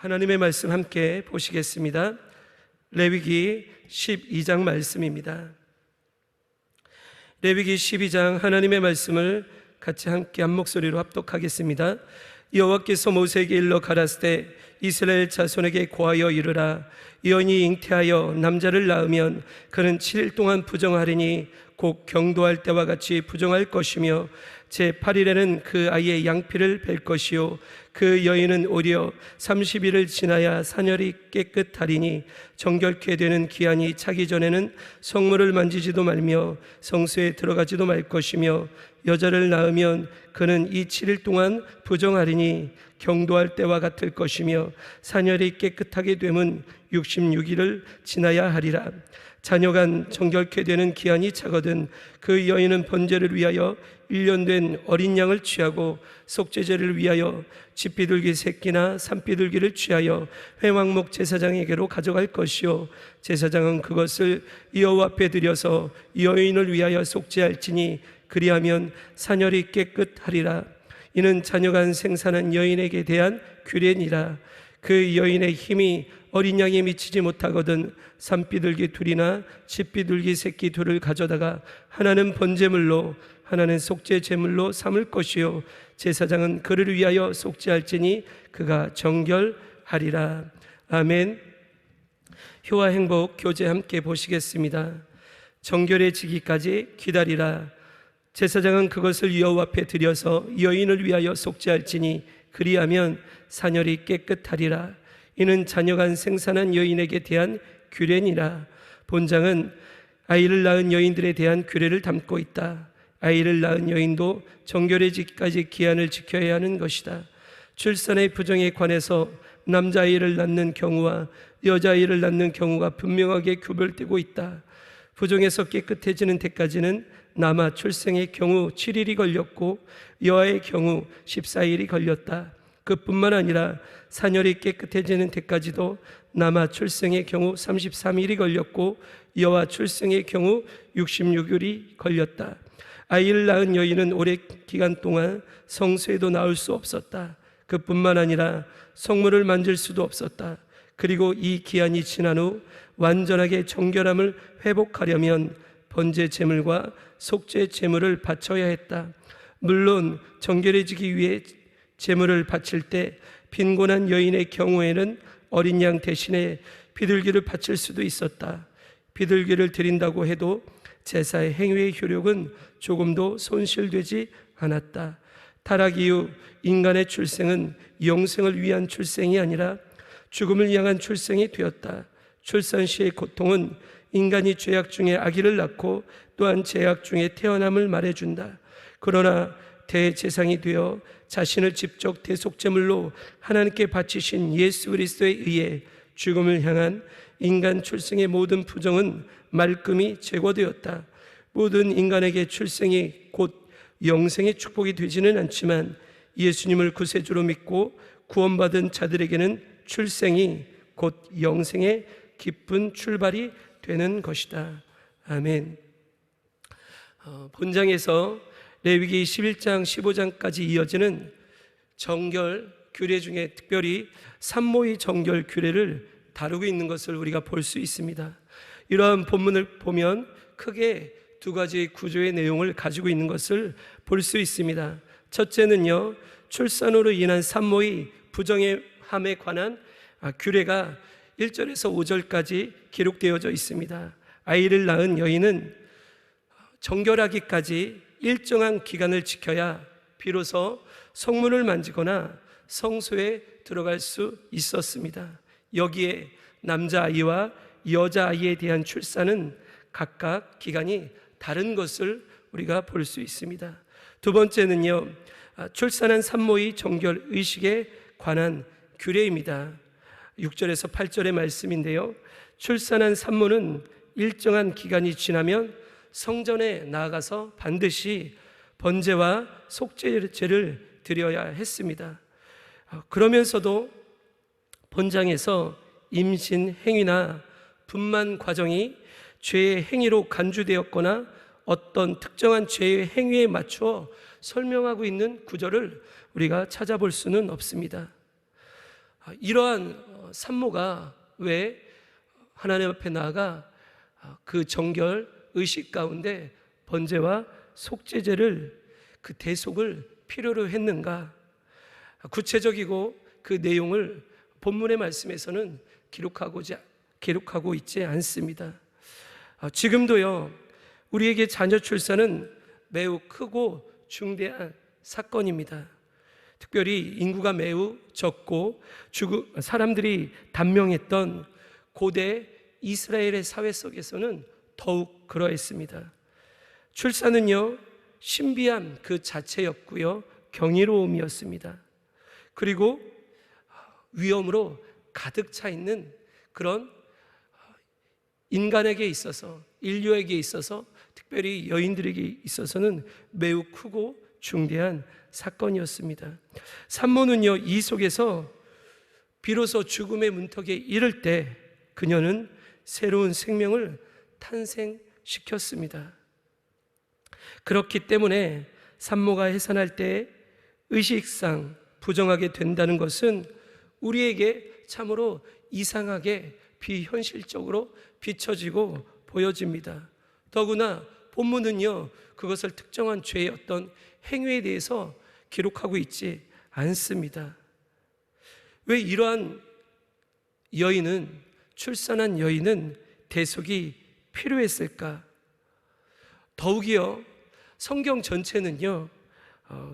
하나님의 말씀 함께 보시겠습니다. 레위기 12장 말씀입니다. 레위기 12장 하나님의 말씀을 같이 함께 한 목소리로 합독하겠습니다. 여호와께서 모세에게 일러 가라사대 이스라엘 자손에게 고하여 이르라. 여인이 잉태하여 남자를 낳으면 그는 7일 동안 부정하리니 곧 경도할 때와 같이 부정할 것이며 제8일에는 그 아이의 양피를 벨 것이요 그 여인은 오히려 30일을 지나야 사녀리 깨끗하리니 정결케 되는 기한이 차기 전에는 성물을 만지지도 말며 성소에 들어가지도 말 것이며 여자를 낳으면 그는 이 7일 동안 부정하리니 경도할 때와 같을 것이며 사녀리 깨끗하게 되면 66일을 지나야 하리라. 자녀간 정결케 되는 기한이 차거든 그 여인은 번제를 위하여 1년 된 어린 양을 취하고 속죄제를 위하여 집비둘기 새끼나 산비둘기를 취하여 회막목 제사장에게로 가져갈 것이요 제사장은 그것을 여호와 앞에 드려서 여인을 위하여 속죄할지니 그리하면 사녀리 깨끗하리라. 이는 자녀간 생산한 여인에게 대한 규례니라. 그 여인의 힘이 어린 양에 미치지 못하거든 산비둘기 둘이나 집비둘기 새끼 둘을 가져다가 하나는 번제물로 하나는 속죄 제물로 삼을 것이요 제사장은 그를 위하여 속죄할지니 그가 정결하리라. 아멘. 효와 행복 교제 함께 보시겠습니다. 정결해지기까지 기다리라. 제사장은 그것을 여호와 앞에 드려서 여인을 위하여 속죄할지니 그리하면 사녀리 깨끗하리라. 이는 자녀간 생산한 여인에게 대한 규례니라. 본장은 아이를 낳은 여인들에 대한 규례를 담고 있다. 아이를 낳은 여인도 정결해지기까지 기한을 지켜야 하는 것이다. 출산의 부정에 관해서 남자아이를 낳는 경우와 여자아이를 낳는 경우가 분명하게 구별되고 있다. 부정에서 깨끗해지는 데까지는 남아 출생의 경우 7일이 걸렸고 여아의 경우 14일이 걸렸다. 그뿐만 아니라 사녀리 깨끗해지는 데까지도 남아 출생의 경우 33일이 걸렸고 여아 출생의 경우 66일이 걸렸다. 아이를 낳은 여인은 오랜 기간 동안 성소에도 나올 수 없었다. 그뿐만 아니라 성물을 만질 수도 없었다. 그리고 이 기한이 지난 후 완전하게 정결함을 회복하려면 번제 제물과 속죄 제물을 바쳐야 했다. 물론 정결해지기 위해 제물을 바칠 때 빈곤한 여인의 경우에는 어린 양 대신에 비둘기를 바칠 수도 있었다. 비둘기를 드린다고 해도 제사의 행위의 효력은 조금도 손실되지 않았다. 타락 이후 인간의 출생은 영생을 위한 출생이 아니라 죽음을 향한 출생이 되었다. 출산 시의 고통은 인간이 죄악 중에 아기를 낳고 또한 죄악 중에 태어남을 말해준다. 그러나 대제사장이 되어 자신을 직접 대속제물로 하나님께 바치신 예수 그리스도에 의해 죽음을 향한 인간 출생의 모든 부정은 말끔히 제거되었다. 모든 인간에게 출생이 곧 영생의 축복이 되지는 않지만 예수님을 구세주로 믿고 구원받은 자들에게는 출생이 곧 영생의 기쁜 출발이 되는 것이다. 아멘. 본장에서 레위기 11장 15장까지 이어지는 정결 규례 중에 특별히 산모의 정결 규례를 다루고 있는 것을 우리가 볼 수 있습니다. 이러한 본문을 보면 크게 두 가지 구조의 내용을 가지고 있는 것을 볼 수 있습니다. 첫째는요, 출산으로 인한 산모의 부정함에 관한 규례가 1절에서 5절까지 기록되어져 있습니다. 아이를 낳은 여인은 정결하기까지 일정한 기간을 지켜야 비로소 성물을 만지거나 성소에 들어갈 수 있었습니다. 여기에 남자아이와 여자아이에 대한 출산은 각각 기간이 다른 것을 우리가 볼 수 있습니다. 두 번째는요, 출산한 산모의 정결 의식에 관한 규례입니다. 6절에서 8절의 말씀인데요, 출산한 산모는 일정한 기간이 지나면 성전에 나아가서 반드시 번제와 속죄제를 드려야 했습니다. 그러면서도 본장에서 임신 행위나 분만 과정이 죄의 행위로 간주되었거나 어떤 특정한 죄의 행위에 맞추어 설명하고 있는 구절을 우리가 찾아볼 수는 없습니다. 이러한 산모가 왜 하나님 앞에 나아가 그 정결 의식 가운데 번제와 속죄제를 그 대속을 필요로 했는가? 구체적이고 그 내용을 본문의 말씀에서는 기록하고 있지 않습니다. 지금도요, 우리에게 자녀 출산은 매우 크고 중대한 사건입니다. 특별히 인구가 매우 적고 사람들이 단명했던 고대 이스라엘의 사회 속에서는 더욱 그러했습니다. 출산은요, 신비함 그 자체였고요, 경이로움이었습니다. 그리고 위험으로 가득 차 있는 그런 인간에게 있어서, 인류에게 있어서, 특별히 여인들에게 있어서는 매우 크고 중대한 사건이었습니다. 산모는요, 이 속에서 비로소 죽음의 문턱에 이를 때 그녀는 새로운 생명을 탄생시켰습니다. 그렇기 때문에 산모가 해산할 때 의식상 부정하게 된다는 것은 우리에게 참으로 이상하게 비현실적으로 비춰지고 보여집니다. 더구나 본문은요, 그것을 특정한 죄의 어떤 행위에 대해서 기록하고 있지 않습니다. 왜 이러한 출산한 여인은 대속이 필요했을까? 더욱이요, 성경 전체는요,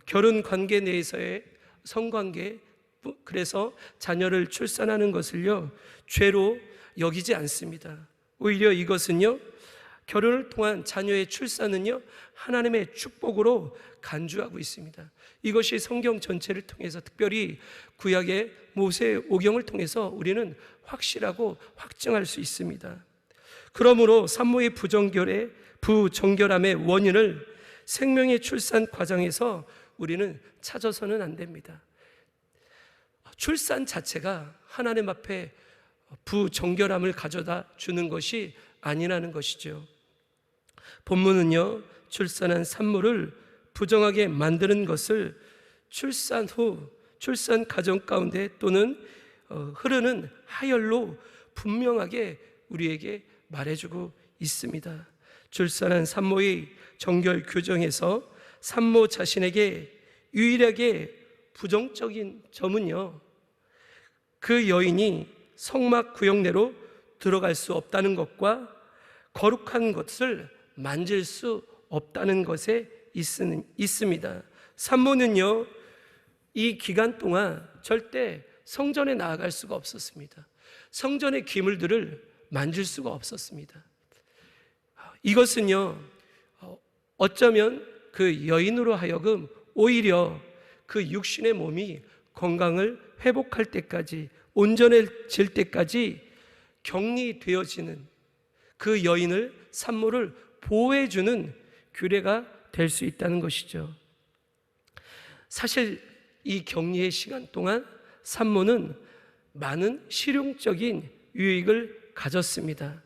결혼 관계 내에서의 성관계, 그래서 자녀를 출산하는 것을요, 죄로 여기지 않습니다. 오히려 이것은요, 결혼을 통한 자녀의 출산은요, 하나님의 축복으로 간주하고 있습니다. 이것이 성경 전체를 통해서, 특별히 구약의 모세 오경을 통해서 우리는 확실하고 확증할 수 있습니다. 그러므로 산모의 부정결함의 원인을 생명의 출산 과정에서 우리는 찾아서는 안 됩니다. 출산 자체가 하나님 앞에 부정결함을 가져다 주는 것이 아니라는 것이죠. 본문은요, 출산한 산모를 부정하게 만드는 것을 출산 후, 출산 과정 가운데 또는 흐르는 하열로 분명하게 우리에게 말해주고 있습니다. 출산한 산모의 정결 규정에서 산모 자신에게 유일하게 부정적인 점은요, 그 여인이 성막 구역 내로 들어갈 수 없다는 것과 거룩한 것을 만질 수 없다는 것에 있습니다. 산모는요, 이 기간 동안 절대 성전에 나아갈 수가 없었습니다. 성전의 기물들을 만질 수가 없었습니다. 이것은요, 어쩌면 그 여인으로 하여금 오히려 그 육신의 몸이 건강을 회복할 때까지, 온전해질 때까지 격리되어지는 그 여인을, 산모를 보호해주는 규례가 될 수 있다는 것이죠. 사실 이 격리의 시간 동안 산모는 많은 실용적인 유익을 가졌습니다.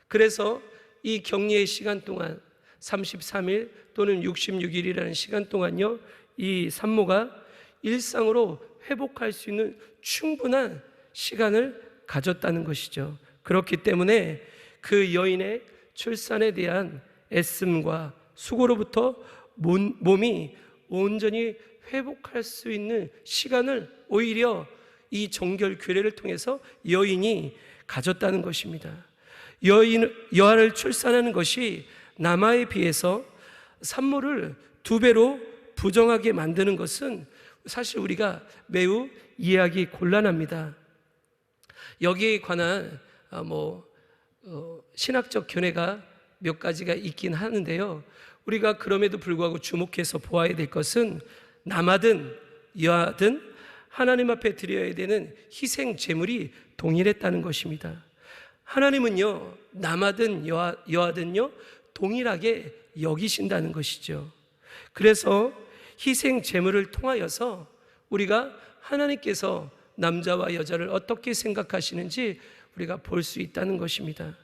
그래서 이 격리의 시간 동안 33일 또는 66일이라는 시간 동안요, 이 산모가 일상으로 회복할 수 있는 충분한 시간을 가졌다는 것이죠. 그렇기 때문에 그 여인의 출산에 대한 애씀과 수고로부터 몸이 온전히 회복할 수 있는 시간을 오히려 이 정결 규례를 통해서 여인이 가졌다는 것입니다. 여아를 출산하는 것이 남아에 비해서 산모를 2배로 부정하게 만드는 것은 사실 우리가 매우 이해하기 곤란합니다. 여기에 관한 신학적 견해가 몇 가지가 있긴 하는데요, 우리가 그럼에도 불구하고 주목해서 보아야 될 것은 남아든 여아든 하나님 앞에 드려야 되는 희생 제물이 동일했다는 것입니다. 하나님은요, 남아든 여아든요, 동일하게 여기신다는 것이죠. 그래서 희생 제물을 통하여서 우리가 하나님께서 남자와 여자를 어떻게 생각하시는지 우리가 볼 수 있다는 것입니다.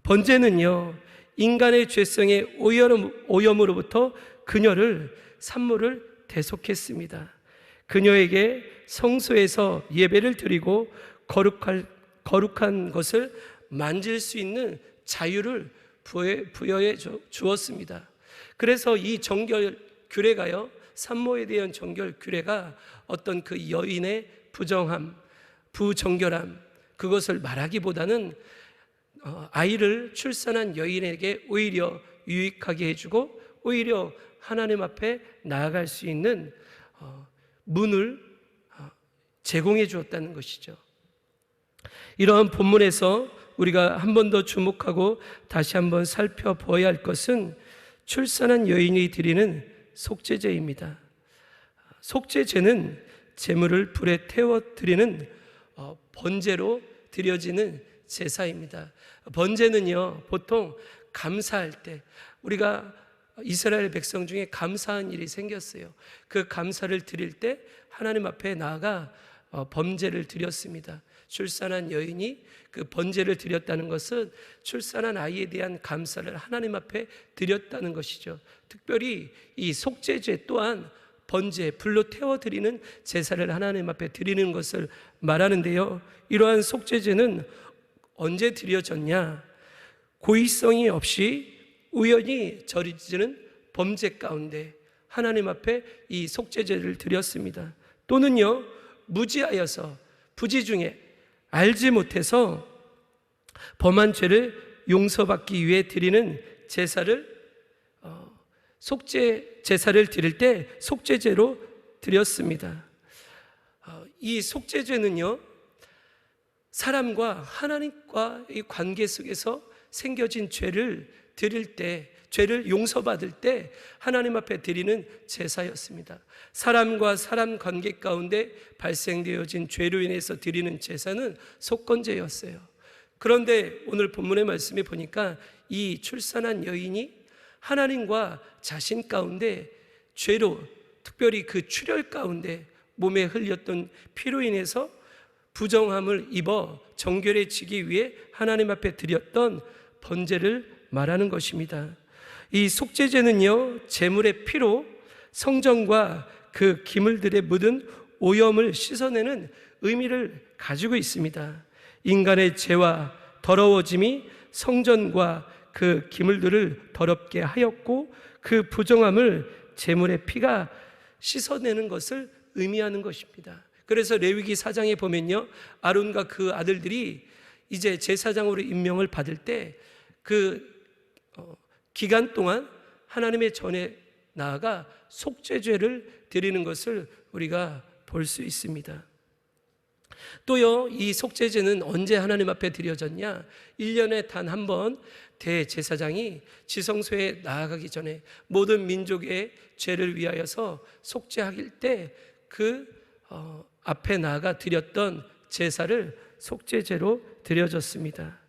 번제는요, 인간의 죄성의 오염으로부터 그녀를, 산모를 대속했습니다. 그녀에게 성소에서 예배를 드리고 거룩한 것을 만질 수 있는 자유를 부여해 주었습니다. 그래서 이 정결 규례가요, 산모에 대한 정결 규례가 어떤 그 여인의 부정함, 부정결함, 그것을 말하기보다는 아이를 출산한 여인에게 오히려 유익하게 해주고 오히려 하나님 앞에 나아갈 수 있는 문을 제공해 주었다는 것이죠. 이러한 본문에서 우리가 한 번 더 주목하고 다시 한번 살펴보아야 할 것은 출산한 여인이 드리는 속죄제입니다. 속죄제는 제물을 불에 태워 드리는 번제로 드려지는 제사입니다. 번제는요, 보통 감사할 때, 우리가 이스라엘 백성 중에 감사한 일이 생겼어요. 그 감사를 드릴 때 하나님 앞에 나아가 번제를 드렸습니다. 출산한 여인이 그 번제를 드렸다는 것은 출산한 아이에 대한 감사를 하나님 앞에 드렸다는 것이죠. 특별히 이 속죄제 또한 번제, 불로 태워드리는 제사를 하나님 앞에 드리는 것을 말하는데요, 이러한 속죄제는 언제 드려졌냐? 고의성이 없이 우연히 저지르는 범죄 가운데 하나님 앞에 이 속죄제를 드렸습니다. 또는요, 무지하여서 부지 중에 알지 못해서 범한 죄를 용서받기 위해 드리는 제사를 제사를 드릴 때 속죄제로 드렸습니다. 이 속죄제는요, 사람과 하나님과의 관계 속에서 생겨진 죄를 드릴 때, 죄를 용서받을 때 하나님 앞에 드리는 제사였습니다. 사람과 사람 관계 가운데 발생되어진 죄로 인해서 드리는 제사는 속건제였어요. 그런데 오늘 본문의 말씀에 보니까 이 출산한 여인이 하나님과 자신 가운데 죄로, 특별히 그 출혈 가운데 몸에 흘렸던 피로 인해서 부정함을 입어 정결해지기 위해 하나님 앞에 드렸던 번제를 말하는 것입니다. 이 속죄제는요, 제물의 피로 성전과 그 기물들에 묻은 오염을 씻어내는 의미를 가지고 있습니다. 인간의 죄와 더러워짐이 성전과 그 기물들을 더럽게 하였고 그 부정함을 제물의 피가 씻어내는 것을 의미하는 것입니다. 그래서 레위기 4장에 보면요, 아론과 그 아들들이 이제 제사장으로 임명을 받을 때 그 기간 동안 하나님의 전에 나아가 속죄제를 드리는 것을 우리가 볼 수 있습니다. 또요, 이 속죄제는 언제 하나님 앞에 드려졌냐? 1년에 단 한 번 대제사장이 지성소에 나아가기 전에 모든 민족의 죄를 위하여서 속죄할 때 그 앞에 나아가 드렸던 제사를 속죄제로 드려졌습니다.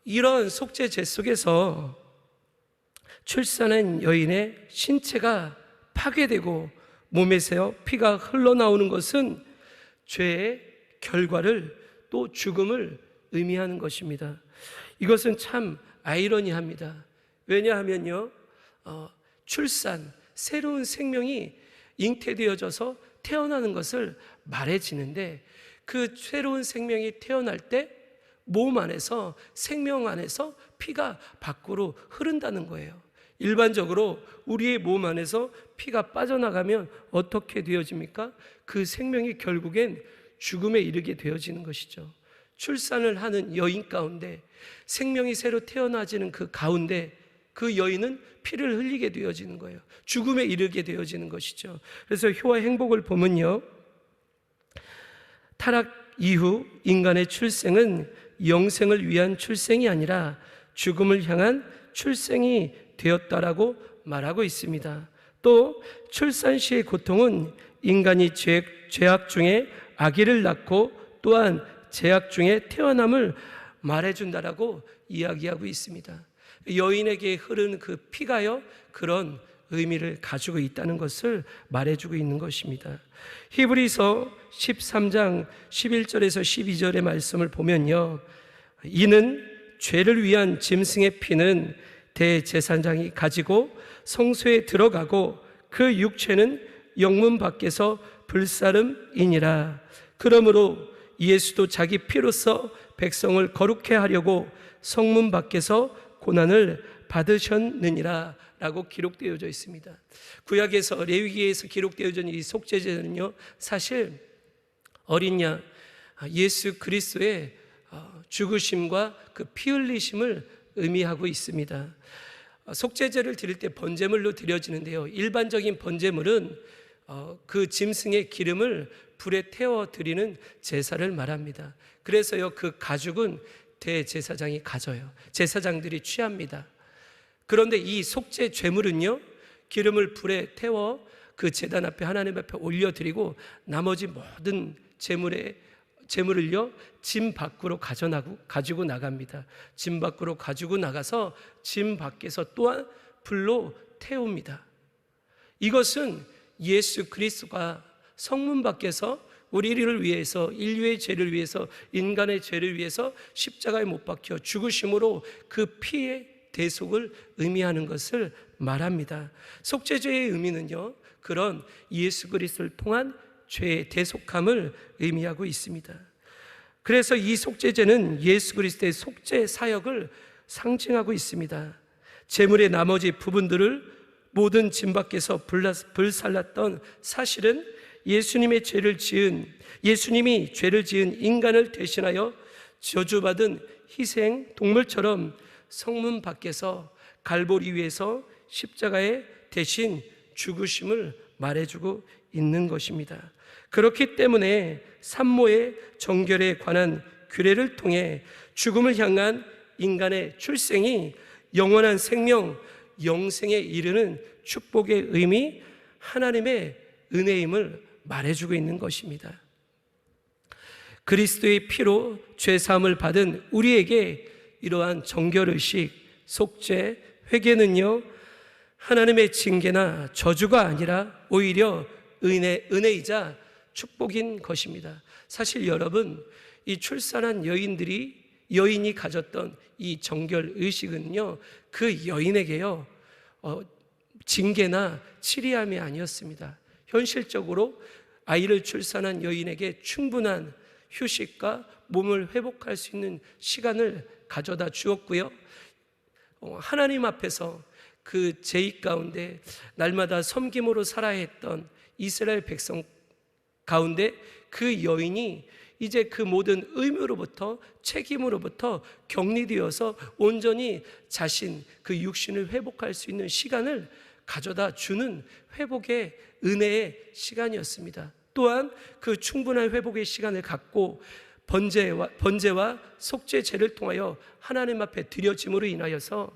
이런 속죄제 속에서 출산한 여인의 신체가 파괴되고 몸에서 피가 흘러나오는 것은 죄의 결과를 또 죽음을 의미하는 것입니다. 이것은 참 아이러니합니다. 왜냐하면요, 출산, 새로운 생명이 잉태되어져서 태어나는 것을 말해지는데 그 새로운 생명이 태어날 때 몸 안에서, 생명 안에서 피가 밖으로 흐른다는 거예요. 일반적으로 우리의 몸 안에서 피가 빠져나가면 어떻게 되어집니까? 그 생명이 결국엔 죽음에 이르게 되어지는 것이죠. 출산을 하는 여인 가운데 생명이 새로 태어나지는 그 가운데 그 여인은 피를 흘리게 되어지는 거예요. 죽음에 이르게 되어지는 것이죠. 그래서 효와 행복을 보면요, 타락 이후 인간의 출생은 영생을 위한 출생이 아니라 죽음을 향한 출생이 되었다라고 말하고 있습니다. 또 출산 시의 고통은 인간이 죄악 중에 아기를 낳고 또한 죄악 중에 태어남을 말해준다라고 이야기하고 있습니다. 여인에게 흐르는 그 피가요, 그런 의미를 가지고 있다는 것을 말해주고 있는 것입니다. 히브리서 13장 11절에서 12절의 말씀을 보면요, 이는 죄를 위한 짐승의 피는 대제사장이 가지고 성소에 들어가고 그 육체는 영문 밖에서 불사름이니라. 그러므로 예수도 자기 피로써 백성을 거룩해 하려고 성문 밖에서 고난을 받으셨느니라 라고 기록되어져 있습니다. 구약에서 레위기에서 기록되어져 있는 이 속죄제는요, 사실 어린 양 예수 그리스도의 죽으심과 그 피 흘리심을 의미하고 있습니다. 속죄제를 드릴 때 번제물로 드려지는데요, 일반적인 번제물은 그 짐승의 기름을 불에 태워 드리는 제사를 말합니다. 그래서요, 그 가죽은 대제사장이 가져요. 제사장들이 취합니다. 그런데 이 속죄 제물은요, 기름을 불에 태워 그 제단 앞에 하나님 앞에 올려드리고 나머지 모든 제물을요 짐 밖으로 가지고 나갑니다. 짐 밖으로 가지고 나가서 짐 밖에서 또한 불로 태웁니다. 이것은 예수 그리스도가 성문 밖에서 우리를 위해서, 인류의 죄를 위해서, 인간의 죄를 위해서 십자가에 못 박혀 죽으심으로 그 피의 대속을 의미하는 것을 말합니다. 속죄죄의 의미는요, 그런 예수 그리스도를 통한 죄의 대속함을 의미하고 있습니다. 그래서 이 속죄제는 예수 그리스도의 속죄 사역을 상징하고 있습니다. 제물의 나머지 부분들을 모든 짐 밖에서 불살랐던 사실은 예수님이 죄를 지은 인간을 대신하여 저주받은 희생 동물처럼 성문 밖에서 갈보리 위에서 십자가에 대신 죽으심을 말해주고 있는 것입니다. 그렇기 때문에 산모의 정결에 관한 규례를 통해 죽음을 향한 인간의 출생이 영원한 생명, 영생에 이르는 축복의 의미, 하나님의 은혜임을 말해주고 있는 것입니다. 그리스도의 피로 죄사함을 받은 우리에게 이러한 정결의식, 속죄, 회개는요, 하나님의 징계나 저주가 아니라 오히려 은혜이자 축복인 것입니다. 사실 여러분, 이 출산한 여인이 가졌던 이 정결의식은요, 그 여인에게요 징계나 치리함이 아니었습니다. 현실적으로 아이를 출산한 여인에게 충분한 휴식과 몸을 회복할 수 있는 시간을 가져다 주었고요, 하나님 앞에서 그 제의 가운데 날마다 섬김으로 살아야 했던 이스라엘 백성 가운데 그 여인이 이제 그 모든 의무로부터, 책임으로부터 격리되어서 온전히 그 육신을 회복할 수 있는 시간을 가져다 주는 회복의 은혜의 시간이었습니다. 또한 그 충분한 회복의 시간을 갖고 번제와 속죄제를 통하여 하나님 앞에 드려짐으로 인하여서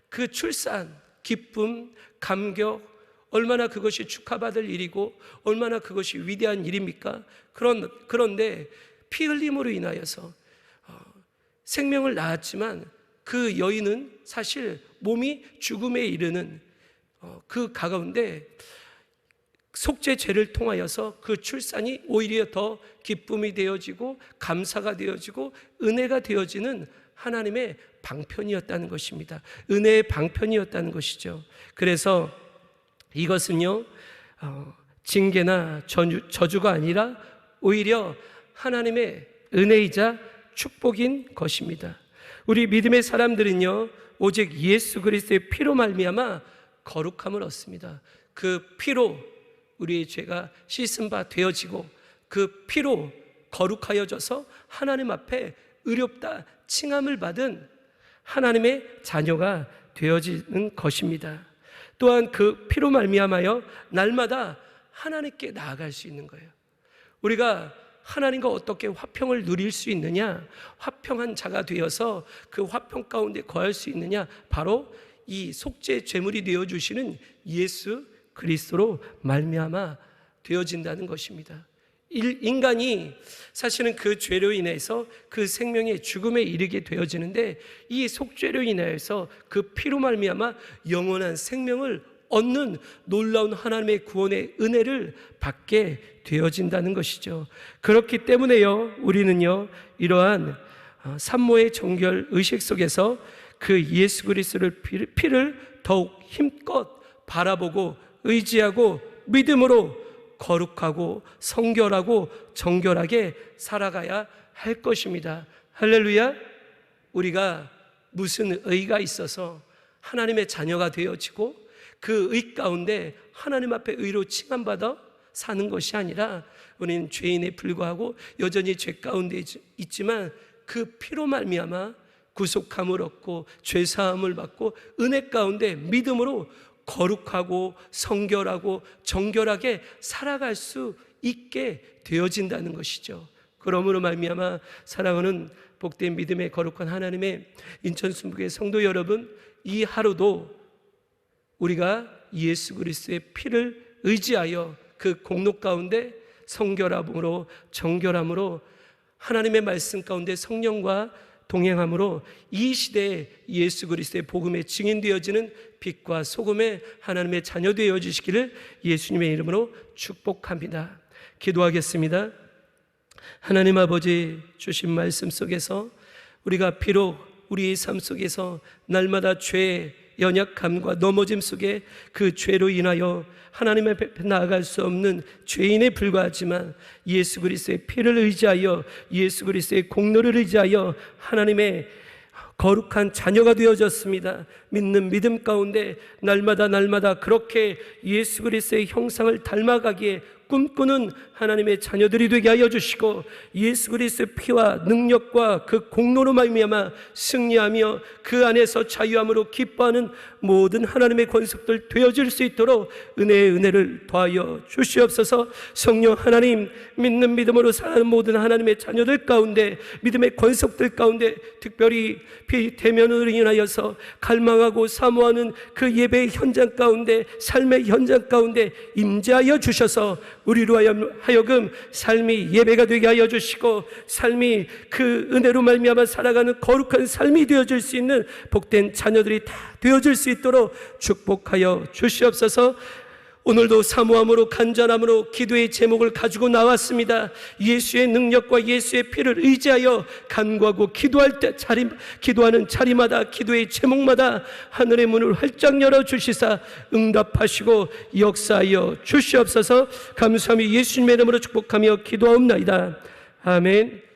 그 출산, 기쁨, 감격, 얼마나 그것이 축하받을 일이고 얼마나 그것이 위대한 일입니까? 그런데 피 흘림으로 인하여서 생명을 낳았지만 그 여인은 사실 몸이 죽음에 이르는 그 가운데 속죄죄를 통하여서 그 출산이 오히려 더 기쁨이 되어지고 감사가 되어지고 은혜가 되어지는 하나님의 방편이었다는 것입니다. 은혜의 방편이었다는 것이죠. 그래서 이것은요, 징계나 저주가 아니라 오히려 하나님의 은혜이자 축복인 것입니다. 우리 믿음의 사람들은요, 오직 예수 그리스도의 피로 말미암아 거룩함을 얻습니다. 그 피로 우리의 죄가 씻은 바 되어지고 그 피로 거룩하여져서 하나님 앞에 의롭다 칭함을 받은 하나님의 자녀가 되어지는 것입니다. 또한 그 피로 말미암아요 날마다 하나님께 나아갈 수 있는 거예요. 우리가 하나님과 어떻게 화평을 누릴 수 있느냐, 화평한 자가 되어서 그 화평 가운데 거할 수 있느냐, 바로 이 속죄 제물이 되어주시는 예수 그리스도로 말미암아 되어진다는 것입니다. 인간이 사실은 그 죄로 인해서 그 생명의 죽음에 이르게 되어지는데, 이 속죄로 인하여서 그 피로 말미암아 영원한 생명을 얻는 놀라운 하나님의 구원의 은혜를 받게 되어진다는 것이죠. 그렇기 때문에요, 우리는요 이러한 산모의 정결 의식 속에서 그 예수 그리스도의 피를 더욱 힘껏 바라보고 의지하고 믿음으로 거룩하고 성결하고 정결하게 살아가야 할 것입니다. 할렐루야. 우리가 무슨 의가 있어서 하나님의 자녀가 되어지고 그 의 가운데 하나님 앞에 의로 칭함받아 사는 것이 아니라 우리는 죄인에 불과하고 여전히 죄 가운데 있지만 그 피로 말미암아 구속함을 얻고 죄사함을 받고 은혜 가운데 믿음으로 거룩하고 성결하고 정결하게 살아갈 수 있게 되어진다는 것이죠. 그러므로 말미암아 사랑하는 복된 믿음의 거룩한 하나님의 인천순복의 성도 여러분, 이 하루도 우리가 예수 그리스도의 피를 의지하여 그 공로 가운데 성결함으로 정결함으로 하나님의 말씀 가운데 성령과 동행함으로 이 시대에 예수 그리스도의 복음에 증인되어지는 빛과 소금의 하나님의 자녀 되어 주시기를 예수님의 이름으로 축복합니다. 기도하겠습니다. 하나님 아버지 주신 말씀 속에서 우리가 비록 우리의 삶 속에서 날마다 죄의 연약함과 넘어짐 속에 그 죄로 인하여 하나님 앞에 나아갈 수 없는 죄인에 불과하지만 예수 그리스도의 피를 의지하여 예수 그리스도의 공로를 의지하여 하나님의 거룩한 자녀가 되어졌습니다. 믿는 믿음 가운데 날마다 그렇게 예수 그리스도의 형상을 닮아가기에 꿈꾸는 하나님의 자녀들이 되게 하여 주시고 예수 그리스도의 피와 능력과 그 공로로 말미암아 승리하며 그 안에서 자유함으로 기뻐하는 모든 하나님의 권속들 되어질 수 있도록 은혜의 은혜를 더하여 주시옵소서. 성령 하나님, 믿는 믿음으로 사는 모든 하나님의 자녀들 가운데 믿음의 권속들 가운데 특별히 비대면으로 인하여서 갈망하고 사모하는 그 예배의 현장 가운데 삶의 현장 가운데 임재하여 주셔서 우리로 하여금 삶이 예배가 되게 하여 주시고 삶이 그 은혜로 말미암아 살아가는 거룩한 삶이 되어질 수 있는 복된 자녀들이 다 되어질 수 있도록 축복하여 주시옵소서. 오늘도 사모함으로 간절함으로 기도의 제목을 가지고 나왔습니다. 예수의 능력과 예수의 피를 의지하여 간구하고 기도하는 자리마다 기도의 제목마다 하늘의 문을 활짝 열어주시사 응답하시고 역사하여 주시옵소서. 감사함이 예수님의 이름으로 축복하며 기도하옵나이다. 아멘.